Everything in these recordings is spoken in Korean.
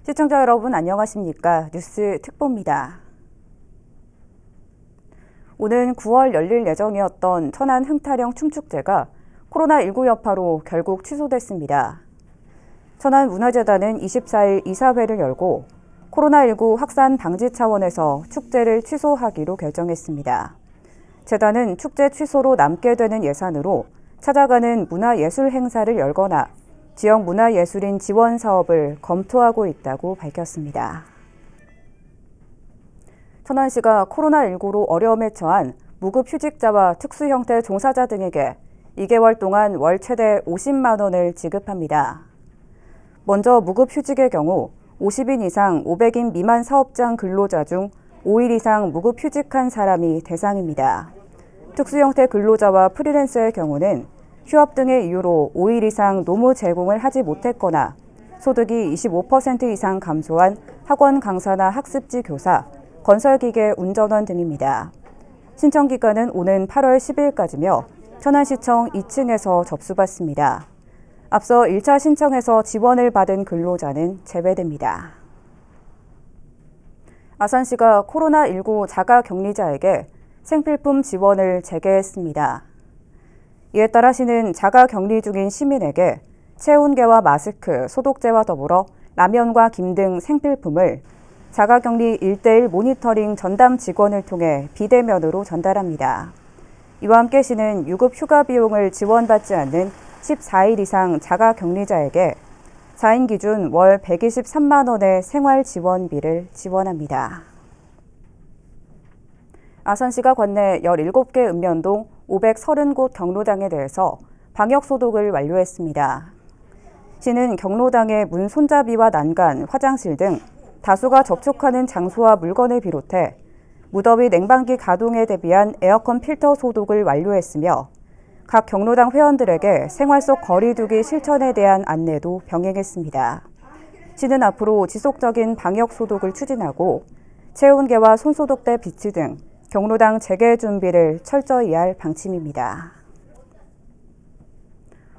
시청자 여러분 안녕하십니까? 뉴스 특보입니다. 오는 9월 열릴 예정이었던 천안 흥타령 춤축제가 코로나19 여파로 결국 취소됐습니다. 천안문화재단은 24일 이사회를 열고 코로나19 확산 방지 차원에서 축제를 취소하기로 결정했습니다. 재단은 축제 취소로 남게 되는 예산으로 찾아가는 문화예술 행사를 열거나 지역 문화예술인 지원 사업을 검토하고 있다고 밝혔습니다. 천안시가 코로나19로 어려움에 처한 무급휴직자와 특수형태 종사자 등에게 2개월 동안 월 최대 50만 원을 지급합니다. 먼저 무급휴직의 경우 50인 이상 500인 미만 사업장 근로자 중 5일 이상 무급휴직한 사람이 대상입니다. 특수형태 근로자와 프리랜서의 경우는 휴업 등의 이유로 5일 이상 노무 제공을 하지 못했거나 소득이 25% 이상 감소한 학원 강사나 학습지 교사, 건설기계 운전원 등입니다. 신청 기간은 오는 8월 10일까지며 천안시청 2층에서 접수받습니다. 앞서 1차 신청에서 지원을 받은 근로자는 제외됩니다. 아산시가 코로나19 자가격리자에게 생필품 지원을 재개했습니다. 이에 따라 시는 자가격리 중인 시민에게 체온계와 마스크, 소독제와 더불어 라면과 김 등 생필품을 자가격리 1:1 모니터링 전담 직원을 통해 비대면으로 전달합니다. 이와 함께 시는 유급 휴가 비용을 지원받지 않는 14일 이상 자가격리자에게 4인 기준 월 123만 원의 생활 지원비를 지원합니다. 아산시가 관내 17개 읍면동 530곳 경로당에 대해서 방역소독을 완료했습니다. 시는 경로당의 문 손잡이와 난간, 화장실 등 다수가 접촉하는 장소와 물건을 비롯해 무더위 냉방기 가동에 대비한 에어컨 필터 소독을 완료했으며 각 경로당 회원들에게 생활 속 거리 두기 실천에 대한 안내도 병행했습니다. 시는 앞으로 지속적인 방역 소독을 추진하고 체온계와 손소독대 비치 등 경로당 재개 준비를 철저히 할 방침입니다.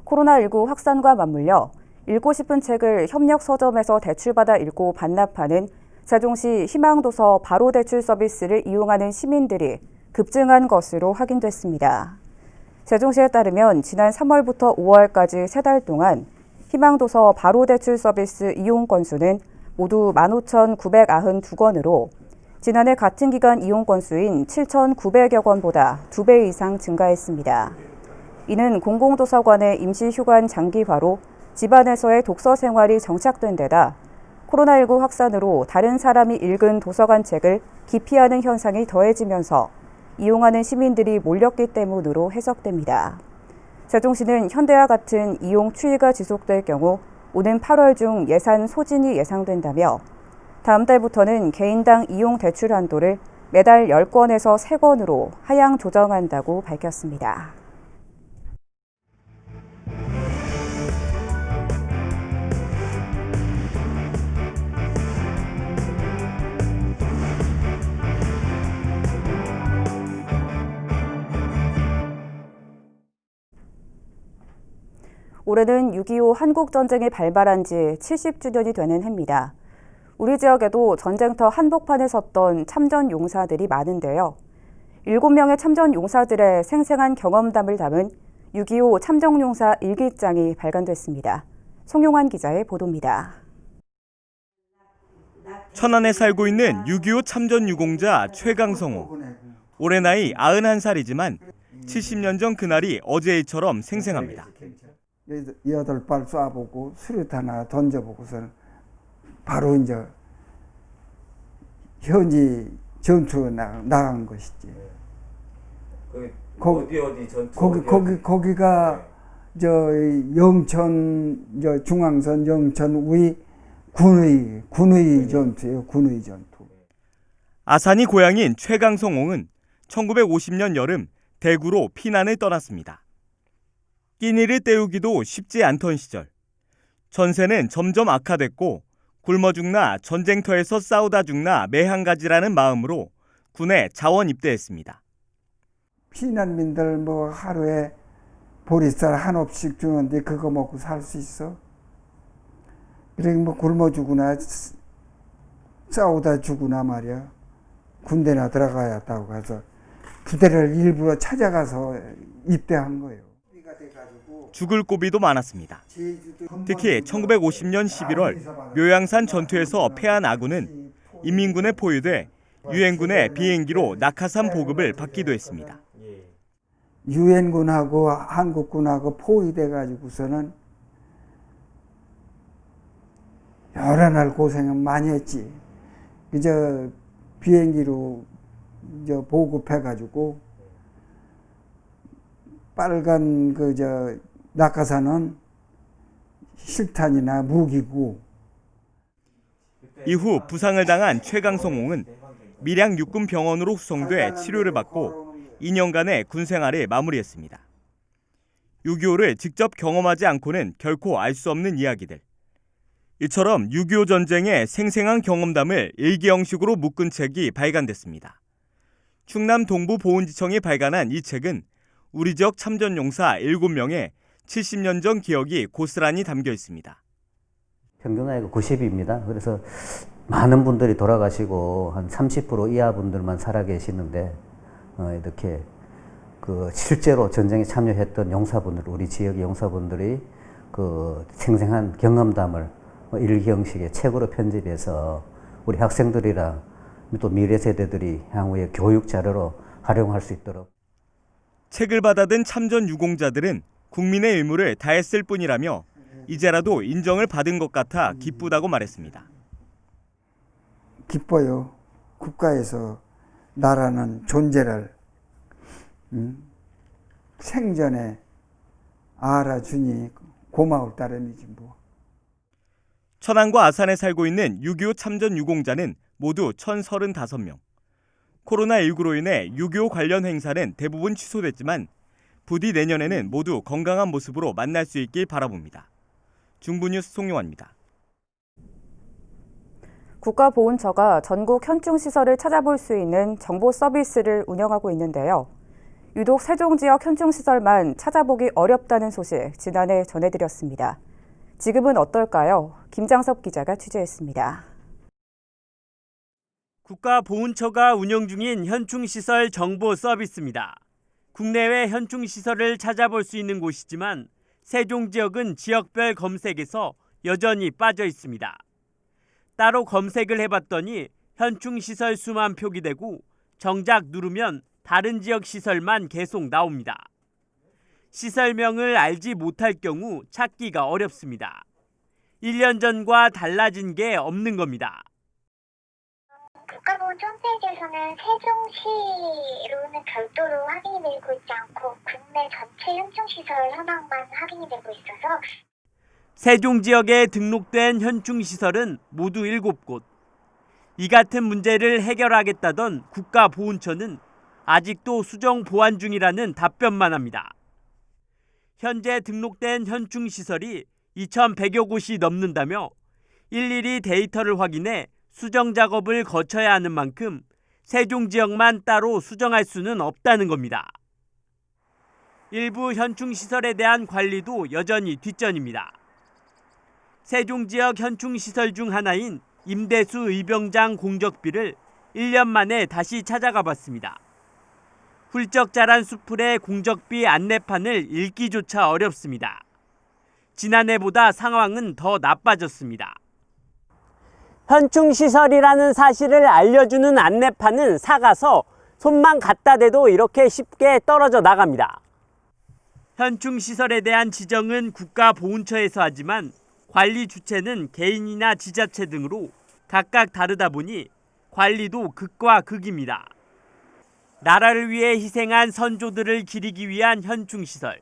코로나19 확산과 맞물려 읽고 싶은 책을 협력 서점에서 대출받아 읽고 반납하는 세종시 희망도서 바로 대출 서비스를 이용하는 시민들이 급증한 것으로 확인됐습니다. 세종시에 따르면 지난 3월부터 5월까지 3달 동안 희망도서 바로 대출 서비스 이용 건수는 모두 15,992건으로 지난해 같은 기간 이용 건수인 7,900여 건보다 2배 이상 증가했습니다. 이는 공공도서관의 임시휴관 장기화로 집안에서의 독서 생활이 정착된 데다 코로나19 확산으로 다른 사람이 읽은 도서관 책을 기피하는 현상이 더해지면서 이용하는 시민들이 몰렸기 때문으로 해석됩니다. 세종시는 현대와 같은 이용 추이가 지속될 경우 오는 8월 중 예산 소진이 예상된다며 다음 달부터는 개인당 이용 대출 한도를 매달 10건에서 3건으로 하향 조정한다고 밝혔습니다. 올해는 6.25 한국전쟁이 발발한 지 70주년이 되는 해입니다. 우리 지역에도 전쟁터 한복판에 섰던 참전용사들이 많은데요. 7명의 참전용사들의 생생한 경험담을 담은 6.25 참전용사 일기장이 발간됐습니다. 송용환 기자의 보도입니다. 천안에 살고 있는 6.25 참전유공자 최강성호. 올해 나이 91살이지만 70년 전 그날이 어제처럼 생생합니다. 8발 쏴보고 수류탄 하나 던져보고서는 바로 이제 현지 전투 나간 것이지. 어디 전투? 거기가 저 영천 중앙선 영천 우이 군의 전투예요. 군의 전투. 아산이 고향인 최강성홍은 1950년 여름 대구로 피난을 떠났습니다. 끼니를 때우기도 쉽지 않던 시절. 전세는 점점 악화됐고 굶어 죽나 전쟁터에서 싸우다 죽나 매한가지라는 마음으로 군에 자원 입대했습니다. 피난민들 뭐 하루에 보리쌀 한 옵씩 주는데 그거 먹고 살 수 있어? 그래 뭐 굶어 죽으나 싸우다 죽으나 말이야. 군대나 들어가야 했다고 가서 부대를 일부러 찾아가서 입대한 거예요. 죽을 고비도 많았습니다. 특히 1950년 11월 묘양산 전투에서 패한 아군은 인민군에 포위돼 유엔군의 비행기로 낙하산 보급을 받기도 했습니다. 유엔군하고 한국군하고 포위돼 가지고서는 여러 날 고생은 많이 했지. 그저 비행기로 보급해 가지고 빨간 낙하산은 실탄이나 무기고. 이후 부상을 당한 최강성홍은 밀양 육군병원으로 후송돼 치료를 받고 2년간의 군 생활을 마무리했습니다. 6.25를 직접 경험하지 않고는 결코 알 수 없는 이야기들. 이처럼 6.25 전쟁의 생생한 경험담을 일기 형식으로 묶은 책이 발간됐습니다. 충남 동부보훈지청이 발간한 이 책은 우리 지역 참전용사 7명의 70년 전 기억이 고스란히 담겨 있습니다. 평균 나이가 90입니다. 그래서 많은 분들이 돌아가시고 한 30% 이하 분들만 살아계시는데 이렇게 실제로 전쟁에 참여했던 용사분들, 우리 지역의 용사분들이 생생한 경험담을 일기 형식의 책으로 편집해서 우리 학생들이랑 또 미래 세대들이 향후에 교육 자료로 활용할 수 있도록. 책을 받아든 참전 유공자들은 국민의 의무를 다했을 뿐이라며 이제라도 인정을 받은 것 같아 기쁘다고 말했습니다. 기뻐요. 국가에서 나라는 존재를 생전에 알아주니 고마울 따름이지 뭐. 천안과 아산에 살고 있는 6.25 참전 유공자는 모두 1,035명. 코로나19로 인해 6.25 관련 행사는 대부분 취소됐지만 부디 내년에는 모두 건강한 모습으로 만날 수 있길 바라봅니다. 중부뉴스 송용환입니다. 국가보훈처가 전국 현충시설을 찾아볼 수 있는 정보 서비스를 운영하고 있는데요. 유독 세종 지역 현충시설만 찾아보기 어렵다는 소식 지난해 전해드렸습니다. 지금은 어떨까요? 김장섭 기자가 취재했습니다. 국가보훈처가 운영 중인 현충시설 정보 서비스입니다. 국내외 현충시설을 찾아볼 수 있는 곳이지만 세종 지역은 지역별 검색에서 여전히 빠져 있습니다. 따로 검색을 해봤더니 현충시설 수만 표기되고 정작 누르면 다른 지역 시설만 계속 나옵니다. 시설명을 알지 못할 경우 찾기가 어렵습니다. 1년 전과 달라진 게 없는 겁니다. 국가보훈 홈페이지에서는 세종시로는 별도로 확인이 되고 있지 않고 국내 전체 현충시설 현황만 확인이 되고 있어서 세종 지역에 등록된 현충시설은 모두 7곳. 이 같은 문제를 해결하겠다던 국가보훈처는 아직도 수정 보완 중이라는 답변만 합니다. 현재 등록된 현충시설이 2,100여 곳이 넘는다며 일일이 데이터를 확인해 수정 작업을 거쳐야 하는 만큼 세종 지역만 따로 수정할 수는 없다는 겁니다. 일부 현충시설에 대한 관리도 여전히 뒷전입니다. 세종 지역 현충시설 중 하나인 임대수 의병장 공적비를 1년 만에 다시 찾아가 봤습니다. 훌쩍 자란 수풀에 공적비 안내판을 읽기조차 어렵습니다. 지난해보다 상황은 더 나빠졌습니다. 현충시설이라는 사실을 알려주는 안내판은 사가서 손만 갖다 대도 이렇게 쉽게 떨어져 나갑니다. 현충시설에 대한 지정은 국가보훈처에서 하지만 관리 주체는 개인이나 지자체 등으로 각각 다르다 보니 관리도 극과 극입니다. 나라를 위해 희생한 선조들을 기리기 위한 현충시설.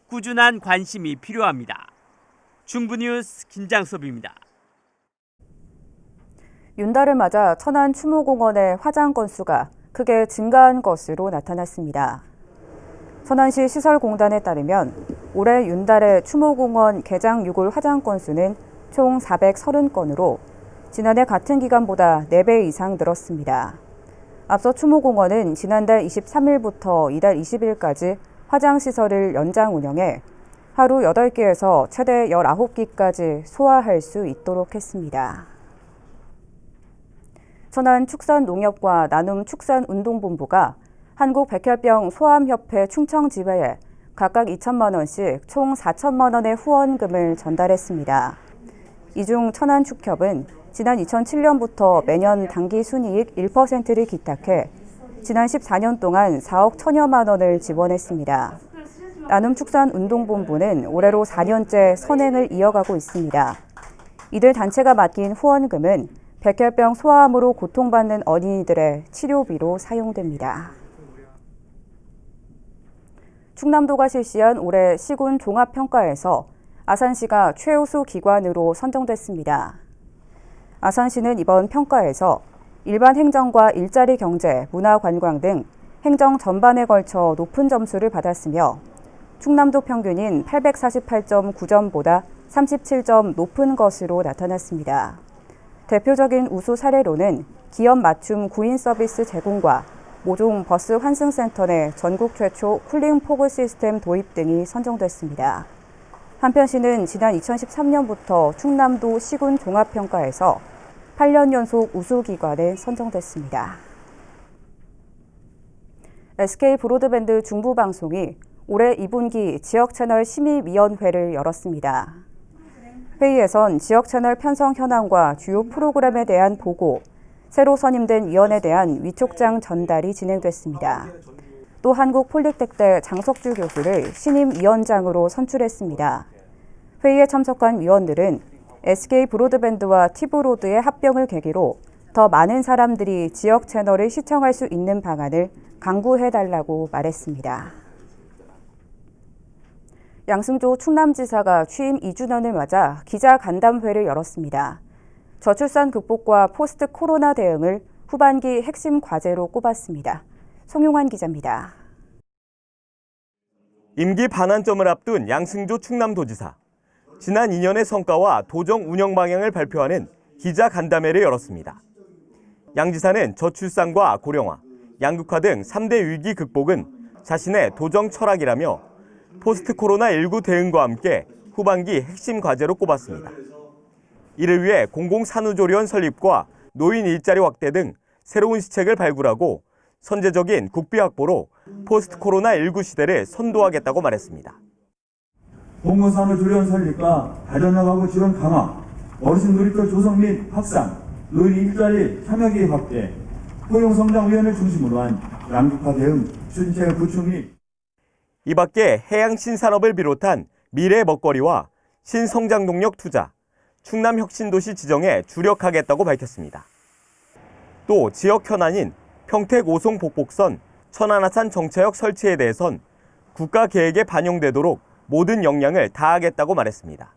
꾸준한 관심이 필요합니다. 중부뉴스 김장섭입니다. 윤달을 맞아 천안 추모공원의 화장 건수가 크게 증가한 것으로 나타났습니다. 천안시 시설공단에 따르면 올해 윤달의 추모공원 개장 유골 화장 건수는 총 430건으로 지난해 같은 기간보다 4배 이상 늘었습니다. 앞서 추모공원은 지난달 23일부터 이달 20일까지 화장시설을 연장 운영해 하루 8기에서 최대 19기까지 소화할 수 있도록 했습니다. 천안축산농협과 나눔축산운동본부가 한국백혈병 소아암협회 충청지회에 각각 2천만 원씩 총 4천만 원의 후원금을 전달했습니다. 이 중 천안축협은 지난 2007년부터 매년 당기 순이익 1%를 기탁해 지난 14년 동안 4억 1천여만 원을 지원했습니다. 나눔축산운동본부는 올해로 4년째 선행을 이어가고 있습니다. 이들 단체가 맡긴 후원금은 백혈병 소아암으로 고통받는 어린이들의 치료비로 사용됩니다. 충남도가 실시한 올해 시군 종합평가에서 아산시가 최우수 기관으로 선정됐습니다. 아산시는 이번 평가에서 일반 행정과 일자리 경제, 문화관광 등 행정 전반에 걸쳐 높은 점수를 받았으며 충남도 평균인 848.9점보다 37점 높은 것으로 나타났습니다. 대표적인 우수 사례로는 기업 맞춤 구인 서비스 제공과 모종 버스 환승센터 내 전국 최초 쿨링 포그 시스템 도입 등이 선정됐습니다. 한편 시는 지난 2013년부터 충남도 시군 종합평가에서 8년 연속 우수기관에 선정됐습니다. SK 브로드밴드 중부방송이 올해 2분기 지역채널 심의위원회를 열었습니다. 회의에선 지역채널 편성 현황과 주요 프로그램에 대한 보고, 새로 선임된 위원에 대한 위촉장 전달이 진행됐습니다. 또 한국폴리텍대 장석주 교수를 신임 위원장으로 선출했습니다. 회의에 참석한 위원들은 SK 브로드밴드와 T브로드의 합병을 계기로 더 많은 사람들이 지역 채널을 시청할 수 있는 방안을 강구해달라고 말했습니다. 양승조 충남지사가 취임 2주년을 맞아 기자간담회를 열었습니다. 저출산 극복과 포스트 코로나 대응을 후반기 핵심 과제로 꼽았습니다. 송용환 기자입니다. 임기 반환점을 앞둔 양승조 충남도지사. 지난 2년의 성과와 도정 운영 방향을 발표하는 기자간담회를 열었습니다. 양 지사는 저출산과 고령화, 양극화 등 3대 위기 극복은 자신의 도정 철학이라며 포스트 코로나19 대응과 함께 후반기 핵심 과제로 꼽았습니다. 이를 위해 공공산후조리원 설립과 노인 일자리 확대 등 새로운 시책을 발굴하고 선제적인 국비 확보로 포스트 코로나19 시대를 선도하겠다고 말했습니다. 공공산후조리원 설립과 가정야가구 지원 강화, 어르신 놀이터 조성 및 확산, 노인 일자리 참여기회 확대, 고용성장위원회를 중심으로 한 양극화 대응 추진책 구축 및 이 밖에 해양 신산업을 비롯한 미래 먹거리와 신성장 동력 투자, 충남 혁신도시 지정에 주력하겠다고 밝혔습니다. 또 지역 현안인 평택 오송 복복선 천안하산 정차역 설치에 대해선 국가 계획에 반영되도록 모든 역량을 다하겠다고 말했습니다.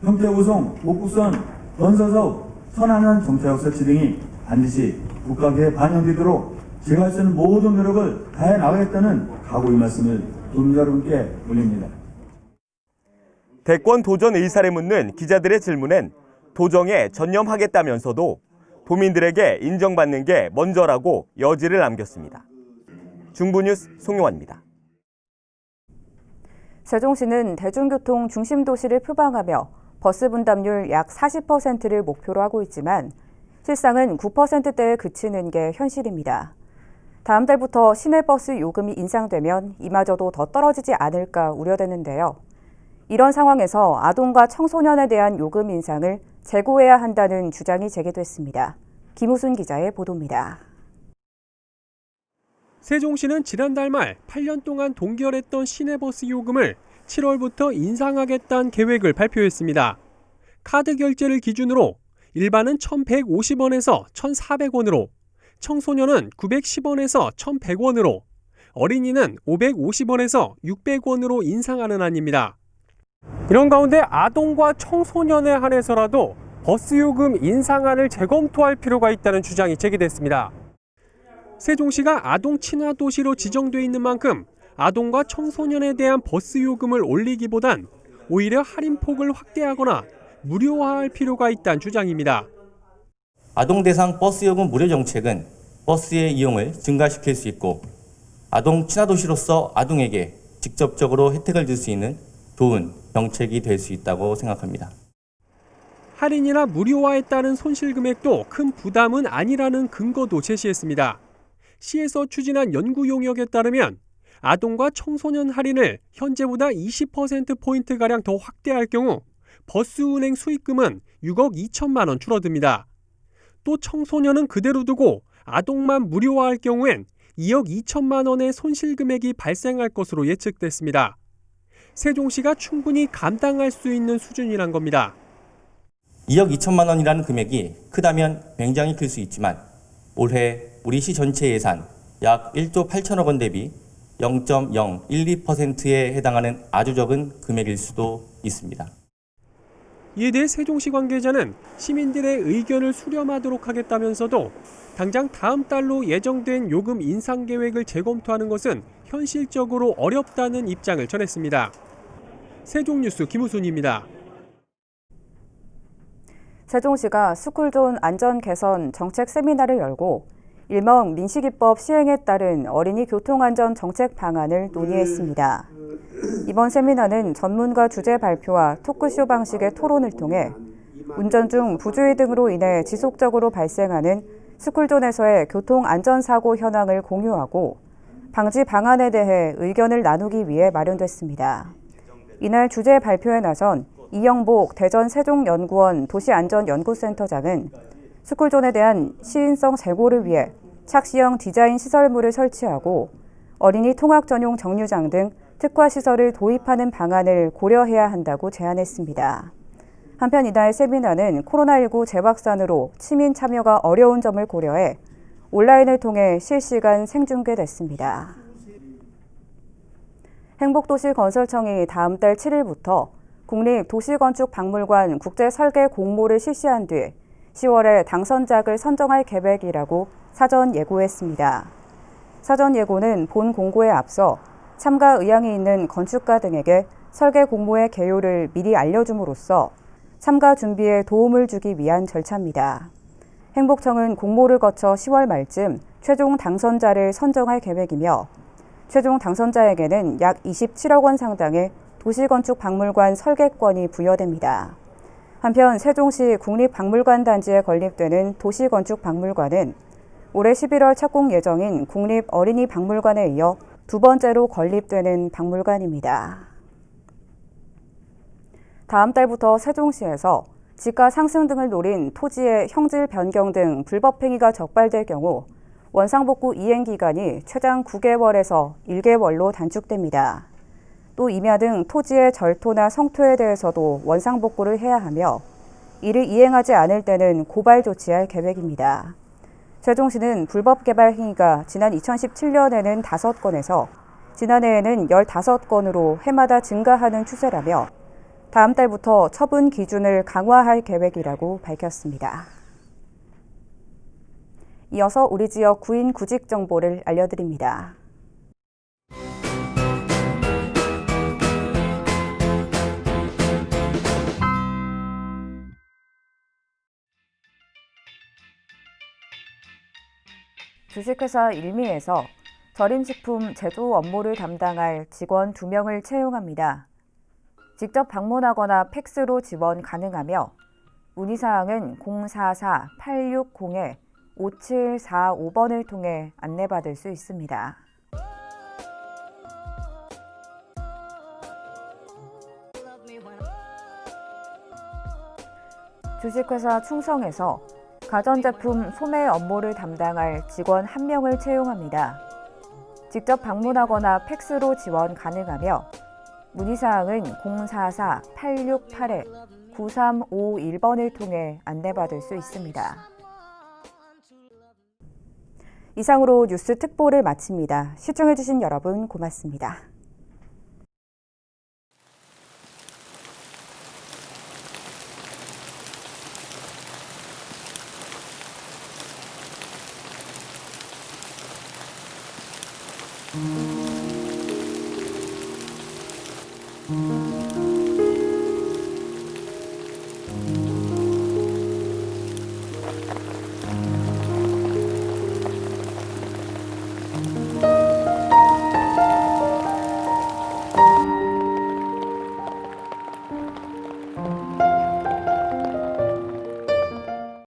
평택 오송 복복선 건설사업 천안하산 정차역 설치 등이 반드시 국가 계획에 반영되도록 제가 할 수 있는 모든 노력을 다해 나가겠다는 각오의 말씀을 도민자 여러분께 올립니다. 대권 도전 의사를 묻는 기자들의 질문엔 도정에 전념하겠다면서도 도민들에게 인정받는 게 먼저라고 여지를 남겼습니다. 중부뉴스 송용환입니다. 세종시는 대중교통 중심도시를 표방하며 버스 분담률 약 40%를 목표로 하고 있지만 실상은 9%대에 그치는 게 현실입니다. 다음 달부터 시내버스 요금이 인상되면 이마저도 더 떨어지지 않을까 우려되는데요. 이런 상황에서 아동과 청소년에 대한 요금 인상을 재고해야 한다는 주장이 제기됐습니다. 김우순 기자의 보도입니다. 세종시는 지난달 말 8년 동안 동결했던 시내버스 요금을 7월부터 인상하겠다는 계획을 발표했습니다. 카드 결제를 기준으로 일반은 1,150원에서 1,400원으로, 청소년은 910원에서 1,100원으로, 어린이는 550원에서 600원으로 인상하는 안입니다. 이런 가운데 아동과 청소년에 한해서라도 버스 요금 인상안을 재검토할 필요가 있다는 주장이 제기됐습니다. 세종시가 아동 친화 도시로 지정돼 있는 만큼 아동과 청소년에 대한 버스 요금을 올리기보단 오히려 할인폭을 확대하거나 무료화할 필요가 있다는 주장입니다. 아동 대상 버스 요금 무료 정책은 버스의 이용을 증가시킬 수 있고 아동 친화 도시로서 아동에게 직접적으로 혜택을 줄 수 있는 좋은 정책이 될 수 있다고 생각합니다. 할인이나 무료화에 따른 손실 금액도 큰 부담은 아니라는 근거도 제시했습니다. 시에서 추진한 연구 용역에 따르면 아동과 청소년 할인을 현재보다 20%포인트가량 더 확대할 경우 버스 운행 수익금은 6억 2천만 원 줄어듭니다. 또 청소년은 그대로 두고 아동만 무료화할 경우엔 2억 2천만 원의 손실 금액이 발생할 것으로 예측됐습니다. 세종시가 충분히 감당할 수 있는 수준이란 겁니다. 2억 2천만 원이라는 금액이 크다면 굉장히 클 수 있지만 올해 우리 시 전체 예산 약 1조 8천억 원 대비 0.012%에 해당하는 아주 적은 금액일 수도 있습니다. 이에 대해 세종시 관계자는 시민들의 의견을 수렴하도록 하겠다면서도 당장 다음 달로 예정된 요금 인상 계획을 재검토하는 것은 현실적으로 어렵다는 입장을 전했습니다. 세종뉴스 김우순입니다. 세종시가 스쿨존 안전 개선 정책 세미나를 열고 일명 민식이법 시행에 따른 어린이 교통안전 정책 방안을 논의했습니다. 이번 세미나는 전문가 주제 발표와 토크쇼 방식의 토론을 통해 운전 중 부주의 등으로 인해 지속적으로 발생하는 스쿨존에서의 교통안전사고 현황을 공유하고 방지 방안에 대해 의견을 나누기 위해 마련됐습니다. 이날 주제 발표에 나선 이영복 대전 세종연구원 도시안전연구센터장은 스쿨존에 대한 시인성 제고를 위해 착시형 디자인 시설물을 설치하고 어린이 통학 전용 정류장 등 특화 시설을 도입하는 방안을 고려해야 한다고 제안했습니다. 한편 이날 세미나는 코로나19 재확산으로 시민 참여가 어려운 점을 고려해 온라인을 통해 실시간 생중계됐습니다. 행복도시건설청이 다음 달 7일부터 국립도시건축박물관 국제설계 공모를 실시한 뒤 10월에 당선작을 선정할 계획이라고 사전 예고했습니다. 사전 예고는 본 공고에 앞서 참가 의향이 있는 건축가 등에게 설계 공모의 개요를 미리 알려줌으로써 참가 준비에 도움을 주기 위한 절차입니다. 행복청은 공모를 거쳐 10월 말쯤 최종 당선자를 선정할 계획이며 최종 당선자에게는 약 27억 원 상당의 도시건축박물관 설계권이 부여됩니다. 한편 세종시 국립박물관 단지에 건립되는 도시건축박물관은 올해 11월 착공 예정인 국립어린이박물관에 이어 두 번째로 건립되는 박물관입니다. 다음 달부터 세종시에서 지가 상승 등을 노린 토지의 형질 변경 등 불법 행위가 적발될 경우 원상복구 이행 기간이 최장 9개월에서 1개월로 단축됩니다. 또 임야 등 토지의 절토나 성토에 대해서도 원상복구를 해야 하며 이를 이행하지 않을 때는 고발 조치할 계획입니다. 세종시는 불법 개발 행위가 지난 2017년에는 5건에서 지난해에는 15건으로 해마다 증가하는 추세라며 다음 달부터 처분 기준을 강화할 계획이라고 밝혔습니다. 이어서 우리 지역 구인 구직 정보를 알려드립니다. 주식회사 일미에서 절임식품 제조 업무를 담당할 직원 2명을 채용합니다. 직접 방문하거나 팩스로 지원 가능하며 문의사항은 044-860-5745번을 통해 안내받을 수 있습니다. 주식회사 충성에서 가전제품 소매 업무를 담당할 직원 1명을 채용합니다. 직접 방문하거나 팩스로 지원 가능하며 문의사항은 044-868-9351번을 통해 안내받을 수 있습니다. 이상으로 뉴스 특보를 마칩니다. 시청해주신 여러분 고맙습니다.